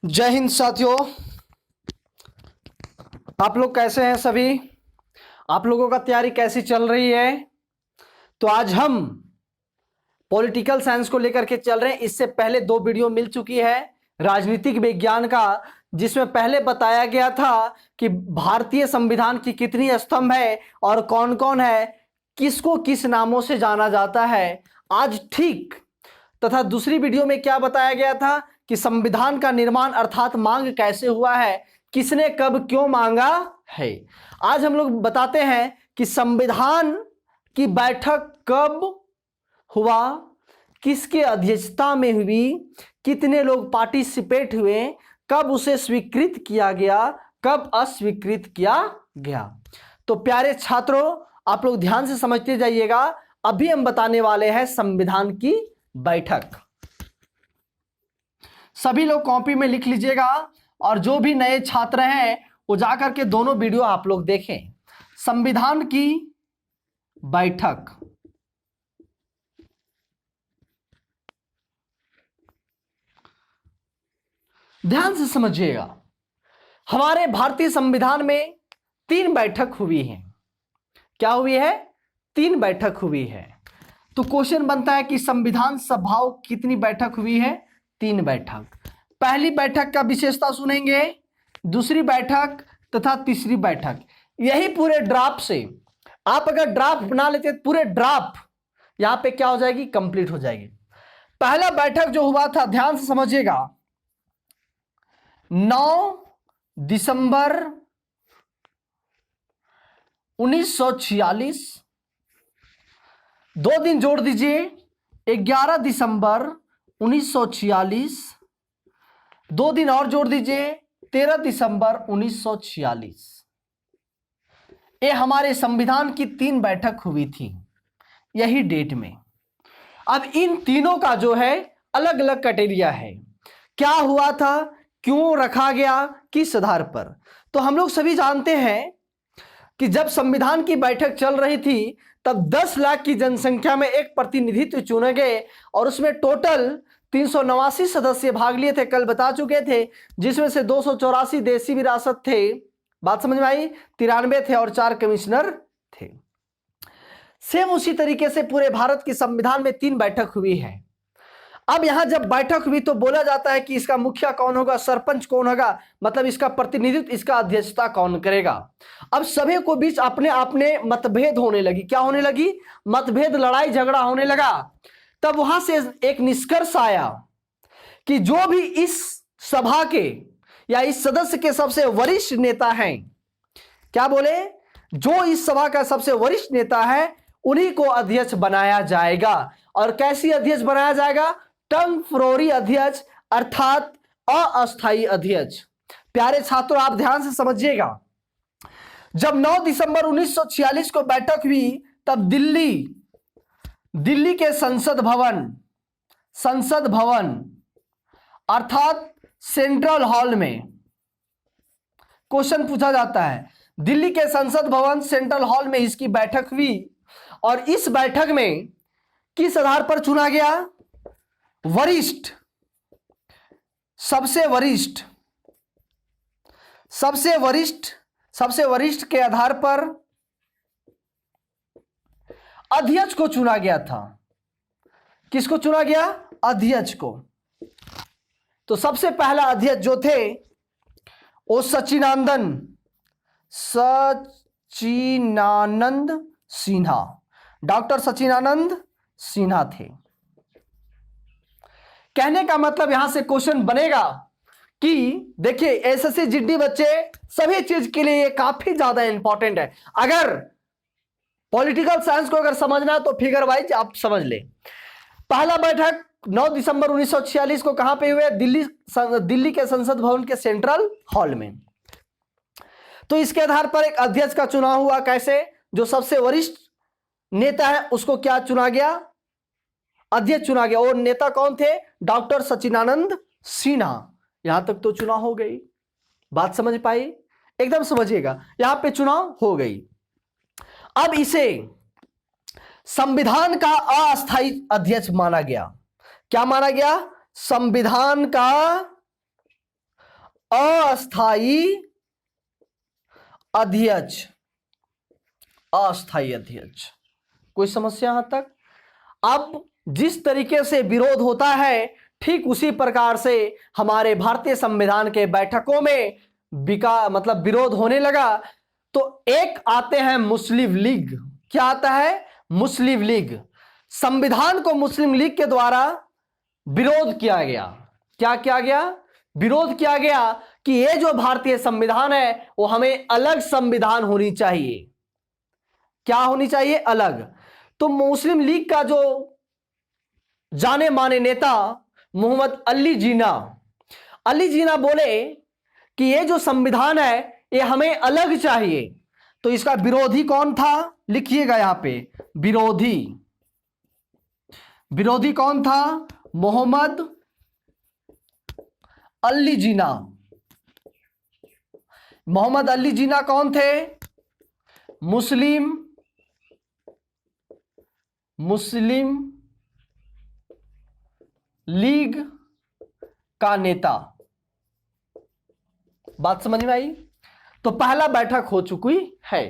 जय हिंद साथियों। आप लोग कैसे हैं? सभी आप लोगों का तैयारी कैसी चल रही है? तो आज हम पॉलिटिकल साइंस को लेकर के चल रहे हैं। इससे पहले 2 वीडियो मिल चुकी है राजनीतिक विज्ञान का, जिसमें पहले बताया गया था कि भारतीय संविधान की कितनी स्तंभ है और कौन कौन है, किसको किस नामों से जाना जाता है। आज ठीक तथा दूसरी वीडियो में क्या बताया गया था कि संविधान का निर्माण अर्थात मांग कैसे हुआ है, किसने कब क्यों मांगा है। आज हम लोग बताते हैं कि संविधान की बैठक कब हुआ, किसके अध्यक्षता में हुई, कितने लोग पार्टिसिपेट हुए, कब उसे स्वीकृत किया गया, कब अस्वीकृत किया गया। तो प्यारे छात्रों, आप लोग ध्यान से समझते जाइएगा। अभी हम बताने वाले हैं संविधान की बैठक। सभी लोग कॉपी में लिख लीजिएगा और जो भी नए छात्र हैं वो जाकर के दोनों वीडियो आप लोग देखें। संविधान की बैठक, ध्यान से समझिएगा। हमारे भारतीय संविधान में 3 बैठक हुई है। क्या हुई है? 3 बैठक हुई है। तो क्वेश्चन बनता है कि संविधान सभाओं कितनी बैठक हुई है? 3 बैठक। पहली बैठक का विशेषता सुनेंगे, दूसरी बैठक तथा तीसरी बैठक। यही पूरे ड्राफ्ट से आप अगर ड्राफ्ट बना लेते तो पूरे ड्राफ्ट यहां पे क्या हो जाएगी? कंप्लीट हो जाएगी। पहला बैठक जो हुआ था, ध्यान से समझिएगा, 9 दिसंबर 1946, 2 दिन जोड़ दीजिए, 11 दिसंबर 1946, 2 दिन और जोड़ दीजिए, 13 दिसंबर 1946। ये हमारे संविधान की 3 बैठक हुई थी यही डेट में। अब इन तीनों का जो है अलग अलग क्राइटेरिया है। क्या हुआ था, क्यों रखा गया, किस आधार पर। तो हम लोग सभी जानते हैं कि जब संविधान की बैठक चल रही थी तब 10 लाख की जनसंख्या में एक प्रतिनिधित्व चुने गए और उसमें टोटल 389 सदस्य भाग लिए थे, कल बता चुके थे, जिसमें से 284 देशी विरासत थे। बात समझ में आई? 93 थे और 4 कमिश्नर थे। सेम उसी तरीके से पूरे भारत की संविधान में 3 बैठक हुई है। अब यहां जब बैठक हुई तो बोला जाता है कि इसका मुखिया कौन होगा, सरपंच कौन होगा, मतलब इसका प्रतिनिधित्व, इसका अध्यक्षता कौन करेगा। अब सभी को बीच अपने अपने मतभेद होने लगी। क्या होने लगी? मतभेद, लड़ाई झगड़ा होने लगा। तब वहां से एक निष्कर्ष आया कि जो भी इस सभा के या इस सदस्य के सबसे वरिष्ठ नेता हैं, क्या बोले, जो इस सभा का सबसे वरिष्ठ नेता है उन्हीं को अध्यक्ष बनाया जाएगा। और कैसी अध्यक्ष बनाया जाएगा? टेम्पररी अध्यक्ष, अर्थात अस्थायी अध्यक्ष। प्यारे छात्रों, आप ध्यान से समझिएगा। जब 9 दिसंबर 1946 को बैठक हुई तब दिल्ली के संसद भवन अर्थात सेंट्रल हॉल में क्वेश्चन पूछा जाता है। दिल्ली के संसद भवन सेंट्रल हॉल में इसकी बैठक हुई और इस बैठक में किस आधार पर चुना गया? वरिष्ठ, सबसे वरिष्ठ के आधार पर अध्यक्ष को चुना गया था। किसको चुना गया? अध्यक्ष को। तो सबसे पहला अध्यक्ष जो थे वो सच्चिदानंद सिन्हा, डॉक्टर सच्चिदानंद सिन्हा थे। कहने का मतलब यहां से क्वेश्चन बनेगा कि देखिए, एसएससी जीडी बच्चे सभी चीज के लिए काफी ज्यादा इंपॉर्टेंट है। अगर पॉलिटिकल साइंस को अगर समझना है तो फिगर वाइज आप समझ ले। पहला बैठक 9 दिसंबर 1946 को कहां पे हुए? दिल्ली के संसद भवन के सेंट्रल हॉल में। तो इसके आधार पर एक अध्यक्ष का चुनाव हुआ। कैसे? जो सबसे वरिष्ठ नेता है उसको क्या चुना गया? अध्यक्ष चुना गया। और नेता कौन थे? डॉक्टर सच्चिदानंद सिन्हा। यहां तक तो चुनाव हो गई। बात समझ पाई? एकदम समझिएगा, यहां पे चुनाव हो गई। अब इसे संविधान का अस्थायी अध्यक्ष माना गया। क्या माना गया? संविधान का अस्थाई अध्यक्ष, अस्थाई अध्यक्ष। कोई समस्या यहां तक? अब जिस तरीके से विरोध होता है ठीक उसी प्रकार से हमारे भारतीय संविधान के बैठकों में मतलब विरोध होने लगा। तो एक आते हैं मुस्लिम लीग। क्या आता है? मुस्लिम लीग। संविधान को मुस्लिम लीग के द्वारा विरोध किया गया। क्या किया गया? विरोध किया गया कि ये जो भारतीय संविधान है वो हमें अलग संविधान होनी चाहिए। क्या होनी चाहिए? अलग। तो मुस्लिम लीग का जो जाने माने नेता मोहम्मद अली जीना बोले कि ये जो संविधान है ये हमें अलग चाहिए। तो इसका विरोधी कौन था? लिखिएगा यहां पे, विरोधी कौन था? मोहम्मद अली जीना। मोहम्मद अली जीना कौन थे? मुस्लिम लीग का नेता। बात समझ में आई? तो पहला बैठक हो चुकी है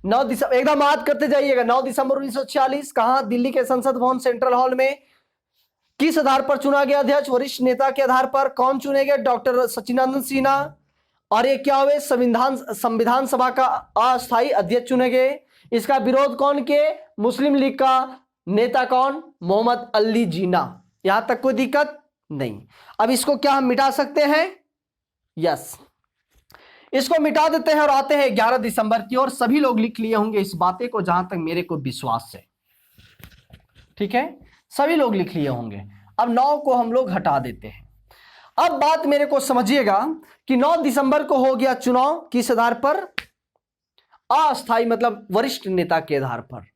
9 दिसंबर, एकदम याद करते जाइएगा। 9 दिसंबर 1946 कहां? दिल्ली के संसद भवन सेंट्रल हॉल में। किस आधार पर चुना गया अध्यक्ष? वरिष्ठ नेता के आधार पर। कौन चुने गए? डॉक्टर सच्चिदानंद सिन्हा। और ये क्या हुए? संविधान सभा का अस्थायी अध्यक्ष चुने गए। इसका विरोध कौन किए? मुस्लिम लीग का नेता कौन? मोहम्मद अली जीना। यहां तक कोई दिक्कत नहीं। अब इसको क्या हम मिटा सकते हैं? यस, इसको मिटा देते हैं और आते हैं 11 दिसंबर की ओर। सभी लोग लिख लिए होंगे इस बातें को, जहां तक मेरे को विश्वास है। ठीक है, सभी लोग लिख लिए होंगे। अब 9 को हम लोग हटा देते हैं। अब बात मेरे को समझिएगा कि 9 दिसंबर को हो गया चुनाव। किस आधार पर? अस्थायी मतलब वरिष्ठ नेता के आधार पर।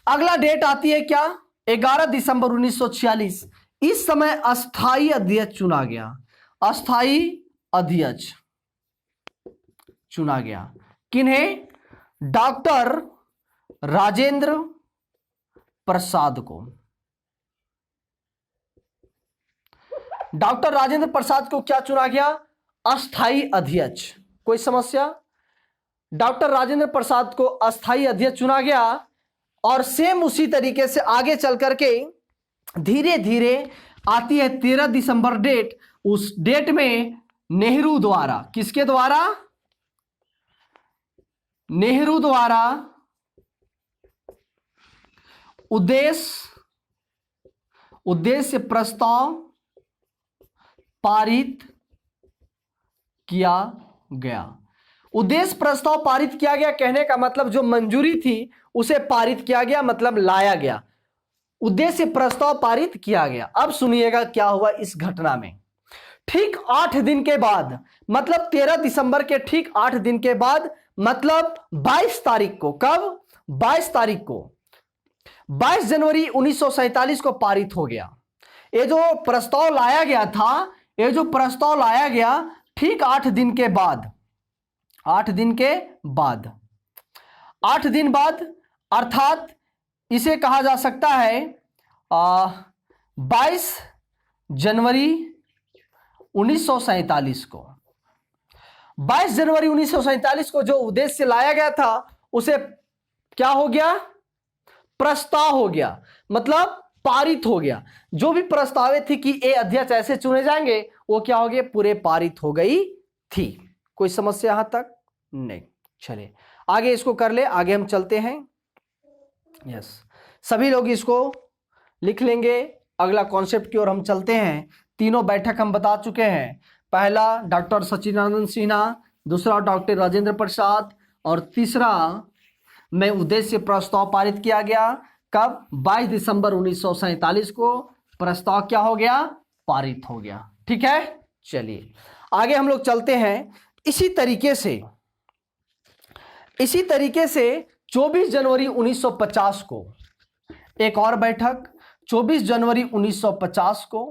अगला डेट आती है क्या? 11 दिसंबर 1946। इस समय अस्थायी अध्यक्ष चुना गया। अस्थायी अध्यक्ष चुना गया किन्हें? डॉक्टर राजेंद्र प्रसाद को। डॉक्टर राजेंद्र प्रसाद को क्या चुना गया? अस्थायी अध्यक्ष। कोई समस्या? डॉक्टर राजेंद्र प्रसाद को अस्थायी अध्यक्ष चुना गया। और सेम उसी तरीके से आगे चल करके धीरे धीरे आती है 13 दिसंबर डेट। उस डेट में नेहरू द्वारा, किसके द्वारा? नेहरू द्वारा उद्देश्य प्रस्ताव पारित किया गया। उद्देश्य प्रस्ताव पारित किया गया कहने का मतलब जो मंजूरी थी उसे पारित किया गया, मतलब लाया गया। उद्देश्य प्रस्ताव पारित किया गया। अब सुनिएगा क्या हुआ इस घटना में। ठीक 8 दिन के बाद, मतलब 13 दिसंबर के ठीक 8 दिन के बाद, मतलब 22 तारीख को। कब? 22 तारीख को, 22 जनवरी 1947 को पारित हो गया। ये जो प्रस्ताव लाया गया था, ये जो प्रस्ताव लाया गया ठीक 8 दिन के बाद, 8 दिन के बाद, 8 दिन बाद, अर्थात इसे कहा जा सकता है 22 जनवरी 1947 को। 22 जनवरी 1947 को जो उद्देश्य लाया गया था उसे क्या हो गया? प्रस्ताव हो गया, मतलब पारित हो गया। जो भी प्रस्तावित थी कि ये अध्यक्ष ऐसे चुने जाएंगे, वो क्या हो गए? पूरे पारित हो गई थी। कोई समस्या यहां तक नहीं। चलिए आगे इसको कर ले, आगे हम चलते हैं। यस, सभी लोग इसको लिख लेंगे। अगला कॉन्सेप्ट की ओर हम चलते हैं। तीनों बैठक हम बता चुके हैं। पहला डॉक्टर सच्चिदानंद सिन्हा, दूसरा डॉक्टर राजेंद्र प्रसाद, और तीसरा में उद्देश्य प्रस्ताव पारित किया गया। कब? 22 दिसंबर 1947 को प्रस्ताव क्या हो गया? पारित हो गया। ठीक है, चलिए आगे हम लोग चलते हैं। इसी तरीके से 24 जनवरी 1950 को एक और बैठक, 24 जनवरी 1950 को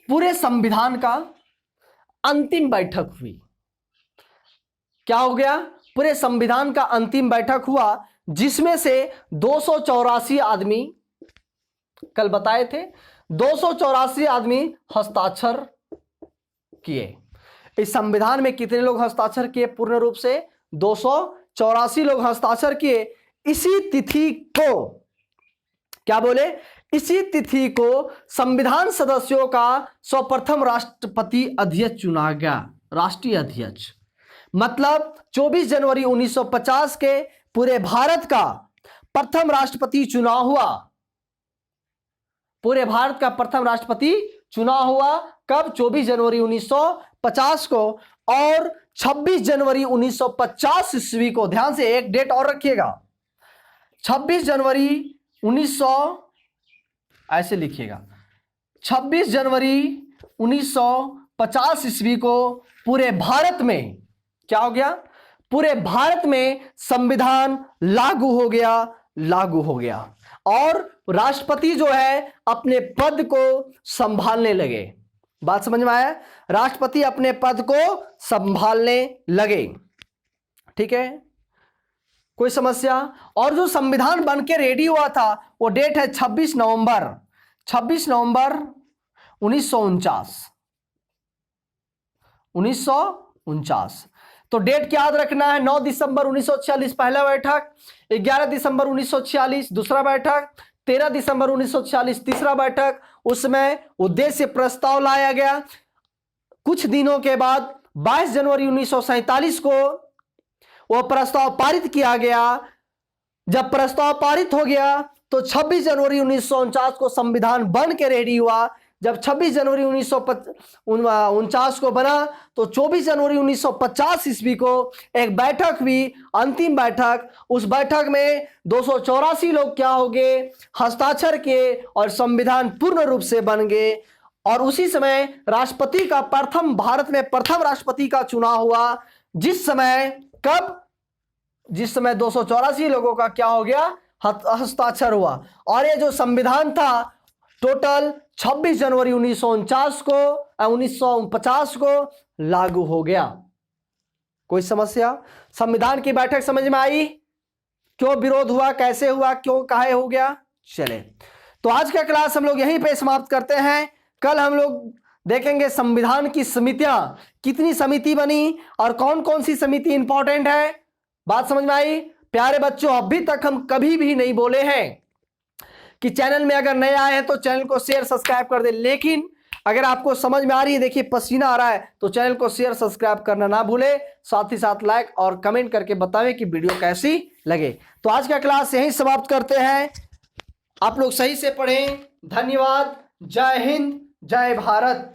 पूरे संविधान का अंतिम बैठक हुई। क्या हो गया? पूरे संविधान का अंतिम बैठक हुआ, जिसमें से 284 आदमी, कल बताए थे, 284 आदमी हस्ताक्षर किए। इस संविधान में कितने लोग हस्ताक्षर किए पूर्ण रूप से? 284 लोग हस्ताक्षर किए। इसी तिथि को क्या बोले? इसी तिथि को संविधान सदस्यों का सर्वप्रथम राष्ट्रपति अध्यक्ष चुना गया, राष्ट्रीय अध्यक्ष। मतलब 24 जनवरी 1950 के पूरे भारत का प्रथम राष्ट्रपति चुनाव हुआ। पूरे भारत का प्रथम राष्ट्रपति चुनाव हुआ कब? 24 जनवरी 1950 को। और 26 जनवरी 1950 ईस्वी को, ध्यान से एक डेट और रखिएगा, 26 जनवरी 1900, ऐसे लिखिएगा, 26 जनवरी 1950 ईस्वी को पूरे भारत में क्या हो गया? पूरे भारत में संविधान लागू हो गया और राष्ट्रपति जो है अपने पद को संभालने लगे। बात समझ में आया? राष्ट्रपति अपने पद को संभालने लगे। ठीक है, कोई समस्या? और जो संविधान बन के रेडी हुआ था वो डेट है 26 नवंबर 1949। तो डेट क्या याद रखना है? 9 दिसंबर 1946 पहला बैठक, 11 दिसंबर 1946 दूसरा बैठक, 13 दिसंबर 1946 तीसरा बैठक। उसमें उद्देश्य प्रस्ताव लाया गया। कुछ दिनों के बाद 22 जनवरी 1947 को वह प्रस्ताव पारित किया गया। जब प्रस्ताव पारित हो गया तो 26 जनवरी 1949 को संविधान बन के रेडी हुआ। जब 26 जनवरी 1949 को बना तो 24 जनवरी 1950 ईस्वी को एक बैठक हुई, अंतिम बैठक। उस बैठक में 284 लोग क्या हो गए? हस्ताक्षर किए और संविधान पूर्ण रूप से बन गए। और उसी समय राष्ट्रपति का भारत में प्रथम राष्ट्रपति का चुनाव हुआ। जिस समय 284 लोगों का क्या हो गया? हस्ताक्षर हुआ। और ये जो संविधान था टोटल 26 जनवरी 1950 को लागू हो गया। कोई समस्या? संविधान की बैठक समझ में आई? क्यों विरोध हुआ, कैसे हुआ, क्यों काहे हो गया? चले, तो आज का क्लास हम लोग यहीं पे समाप्त करते हैं। कल हम लोग देखेंगे संविधान की समितियां, कितनी समिति बनी और कौन कौन सी समिति इंपॉर्टेंट है। बात समझ में आई? प्यारे बच्चों, अभी तक हम कभी भी नहीं बोले हैं कि चैनल में अगर नए आए हैं तो चैनल को शेयर सब्सक्राइब कर दे। लेकिन अगर आपको समझ में आ रही है, देखिए पसीना आ रहा है, तो चैनल को शेयर सब्सक्राइब करना ना भूले। साथ ही साथ लाइक और कमेंट करके बतावें कि वीडियो कैसी लगे। तो आज का क्लास यहीं समाप्त करते हैं। आप लोग सही से पढ़ें। धन्यवाद। जय हिंद, जय भारत।